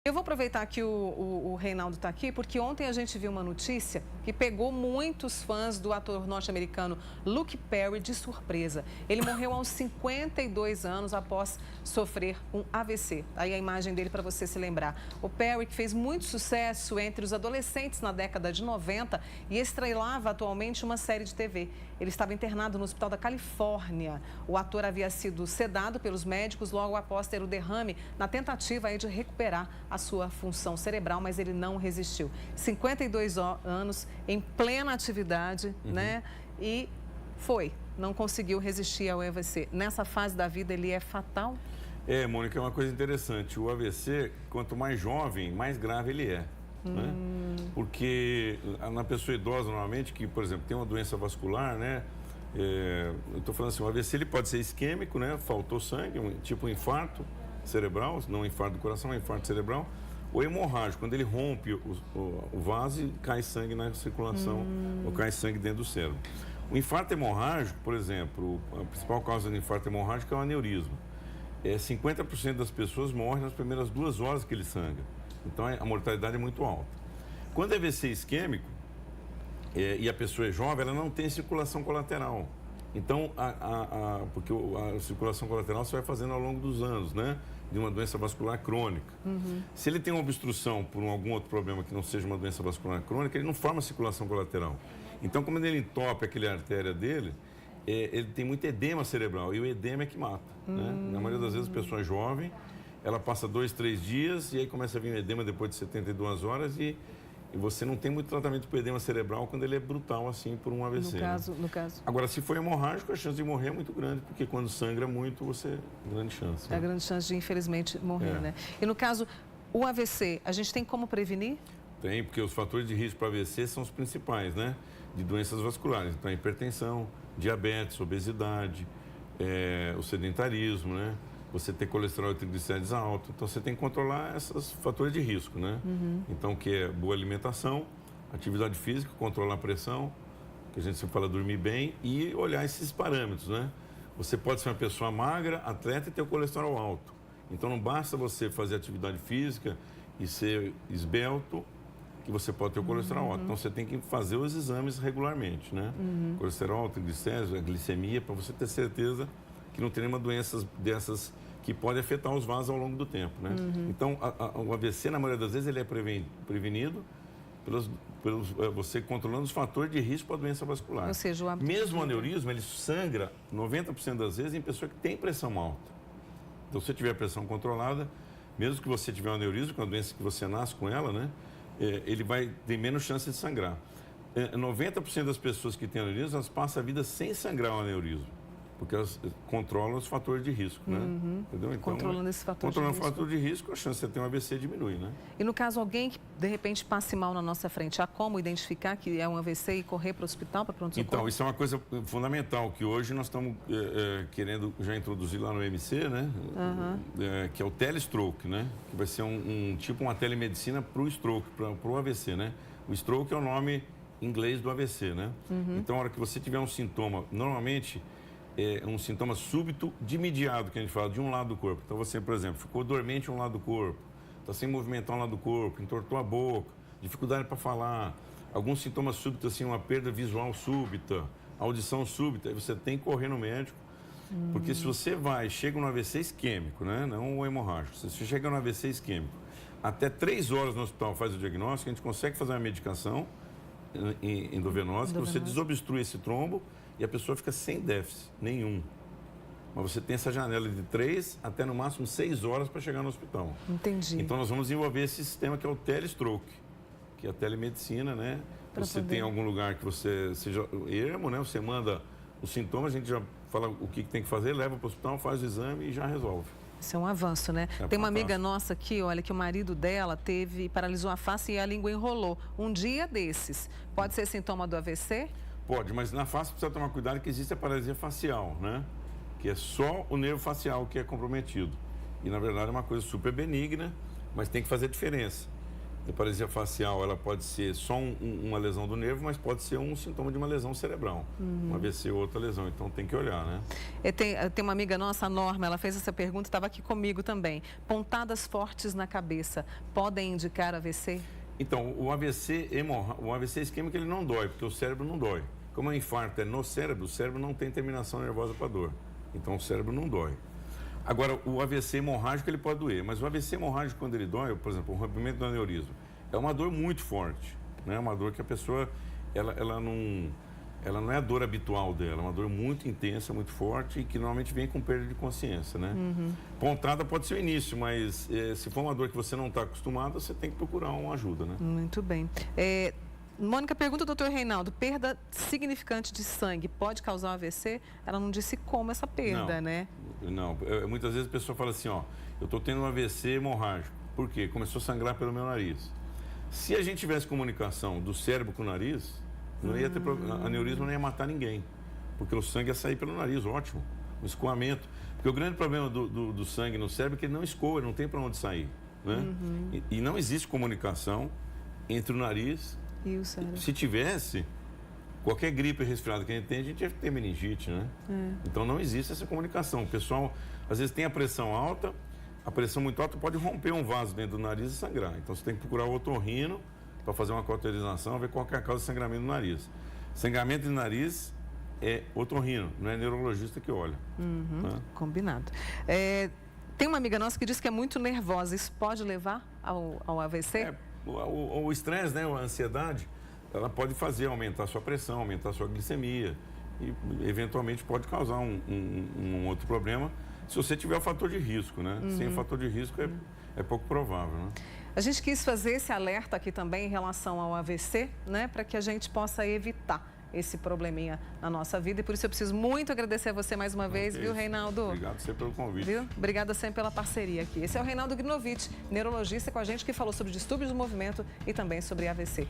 Eu vou aproveitar que o Reinaldo está aqui, porque ontem a gente viu uma notícia que pegou muitos fãs do ator norte-americano Luke Perry de surpresa. Ele morreu aos 52 anos após sofrer um AVC. Aí a imagem dele para você se lembrar. O Perry, que fez muito sucesso entre os adolescentes na década de 90 e estrelava atualmente uma série de TV. Ele estava internado no Hospital da Califórnia. O ator havia sido sedado pelos médicos logo após ter o derrame na tentativa aí de recuperar a sua função cerebral, mas ele não resistiu. 52 anos, em plena atividade, né? E não conseguiu resistir ao AVC. Nessa fase da vida, ele é fatal? Mônica, é uma coisa interessante. O AVC, quanto mais jovem, mais grave ele é. Né? Porque na pessoa idosa, normalmente, que, por exemplo, tem uma doença vascular, né? Eu estou falando assim, o AVC ele pode ser isquêmico, né? Faltou sangue, tipo um infarto cerebral, não um infarto do coração, um infarto cerebral, ou hemorrágico, quando ele rompe o vaso e cai sangue na circulação, ou cai sangue dentro do cérebro. O infarto hemorrágico, por exemplo, a principal causa do infarto hemorrágico é o aneurisma. 50% das pessoas morrem nas primeiras 2 horas que ele sangra. Então a mortalidade é muito alta. Quando é AVC isquêmico, e a pessoa é jovem, ela não tem circulação colateral. Então, porque a circulação colateral você vai fazendo ao longo dos anos, né? De uma doença vascular crônica. Se ele tem uma obstrução por algum outro problema que não seja uma doença vascular crônica, ele não forma circulação colateral. Então, como ele entope aquela artéria dele, ele tem muito edema cerebral, e o edema é que mata. Né? Na maioria das vezes, a pessoa é jovem, ela passa 2, 3 dias, e aí começa a vir o edema depois de 72 horas, e você não tem muito tratamento para edema cerebral quando ele é brutal, assim, por um AVC. No caso. Agora, se for hemorrágico, a chance de morrer é muito grande, porque quando sangra muito, grande chance. É a grande chance de, infelizmente, morrer, né? E no caso, o AVC, a gente tem como prevenir? Tem, porque os fatores de risco para AVC são os principais, né? De doenças vasculares. Então, a hipertensão, diabetes, obesidade, o sedentarismo, né? Você ter colesterol e triglicérides alto. Então, você tem que controlar esses fatores de risco, né? Então, que é boa alimentação, atividade física, controlar a pressão, que a gente sempre fala dormir bem, e olhar esses parâmetros, né? Você pode ser uma pessoa magra, atleta e ter o colesterol alto. Então, não basta você fazer atividade física e ser esbelto, que você pode ter o colesterol alto. Então, você tem que fazer os exames regularmente, né? Colesterol, triglicéridos, a glicemia, para você ter certeza que não tem nenhuma doença dessas que pode afetar os vasos ao longo do tempo, né? Então, o AVC, na maioria das vezes, ele é prevenido você controlando os fatores de risco para a doença vascular. Ou seja, mesmo o aneurisma, ele sangra 90% das vezes em pessoa que tem pressão alta. Então, se você tiver pressão controlada, mesmo que você tiver um aneurisma, que é uma doença que você nasce com ela, né? Ele vai ter menos chance de sangrar. 90% das pessoas que têm aneurisma, elas passam a vida sem sangrar o aneurisma, porque elas controlam os fatores de risco, né? Entendeu? Então, controlando esse fator de risco. Controlando o fator de risco, a chance de você ter um AVC diminui, né? E no caso, alguém que de repente passe mal na nossa frente, há como identificar que é um AVC e correr para o hospital, para pronto-socorro? Então, isso é uma coisa fundamental, que hoje nós estamos querendo já introduzir lá no MC, né? Que é o telestroke, né? Que vai ser uma telemedicina para o stroke, para o AVC, né? O stroke é o nome inglês do AVC, né? Então, a hora que você tiver um sintoma, normalmente um sintoma súbito de imediato, que a gente fala, de um lado do corpo. Então, você, por exemplo, ficou dormente um lado do corpo, está sem movimentar um lado do corpo, entortou a boca, dificuldade para falar, alguns sintomas súbitos, assim, uma perda visual súbita, audição súbita, aí você tem que correr no médico, porque se você chega no AVC isquêmico, né? Não o hemorrágico, se você chega no AVC isquêmico, até 3 horas no hospital faz o diagnóstico, a gente consegue fazer uma medicação endovenosa, que você desobstrui esse trombo, e a pessoa fica sem déficit nenhum. Mas você tem essa janela de 3 até no máximo 6 horas para chegar no hospital. Entendi. Então nós vamos desenvolver esse sistema que é o telestroke, que é a telemedicina, né? Você tem algum lugar que você seja ermo, né? Você manda os sintomas, a gente já fala o que tem que fazer, leva para o hospital, faz o exame e já resolve. Isso é um avanço, né? Tem uma amiga nossa aqui, olha, que o marido dela paralisou a face e a língua enrolou. Um dia desses. Pode ser sintoma do AVC? Pode, mas na face precisa tomar cuidado que existe a paralisia facial, né? Que é só o nervo facial que é comprometido. E, na verdade, é uma coisa super benigna, mas tem que fazer diferença. A paralisia facial, ela pode ser só uma lesão do nervo, mas pode ser um sintoma de uma lesão cerebral. Uma AVC ou outra lesão, então tem que olhar, né? Tem uma amiga nossa, a Norma, ela fez essa pergunta, estava aqui comigo também. Pontadas fortes na cabeça podem indicar AVC? Então, o AVC isquêmico, ele não dói, porque o cérebro não dói. Como o infarto é no cérebro, o cérebro não tem terminação nervosa para dor. Então, o cérebro não dói. Agora, o AVC hemorrágico, ele pode doer, mas o AVC hemorrágico, quando ele dói, por exemplo, o rompimento do aneurisma, é uma dor muito forte, né? Uma dor que a pessoa, ela não é a dor habitual dela, é uma dor muito intensa, muito forte e que normalmente vem com perda de consciência, né? Pontada pode ser o início, mas se for uma dor que você não está acostumado, você tem que procurar uma ajuda, né? Muito bem. Mônica pergunta, doutor Reinaldo, perda significante de sangue pode causar um AVC? Ela não disse como essa perda, né? Não, muitas vezes a pessoa fala assim, ó, eu estou tendo um AVC hemorrágico. Por quê? Começou a sangrar pelo meu nariz. Se a gente tivesse comunicação do cérebro com o nariz, não ia ter aneurisma, não ia matar ninguém. Porque o sangue ia sair pelo nariz, ótimo. O escoamento. Porque o grande problema do sangue no cérebro é que ele não escoa, ele não tem para onde sair. Né? E não existe comunicação entre o nariz e o cérebro. Se tivesse, qualquer gripe resfriada que a gente ia ter meningite, né? Então não existe essa comunicação. O pessoal, às vezes, tem a pressão alta, a pressão muito alta pode romper um vaso dentro do nariz e sangrar. Então você tem que procurar o otorrino para fazer uma cauterização, ver qual que é a causa de sangramento do nariz. Sangramento de nariz é otorrino, não é neurologista que olha. Né? Combinado. Tem uma amiga nossa que diz que é muito nervosa. Isso pode levar ao AVC? O estresse, né, a ansiedade, ela pode fazer aumentar a sua pressão, aumentar a sua glicemia e, eventualmente, pode causar um outro problema se você tiver o fator de risco, né? Sem o fator de risco é pouco provável, né? A gente quis fazer esse alerta aqui também em relação ao AVC, né, para que a gente possa evitar esse probleminha na nossa vida. E por isso eu preciso muito agradecer a você mais uma vez, viu, Reinaldo? Obrigado sempre pelo convite. Viu? Obrigada sempre pela parceria aqui. Esse é o Reinaldo Grinovich, neurologista com a gente, que falou sobre distúrbios do movimento e também sobre AVC.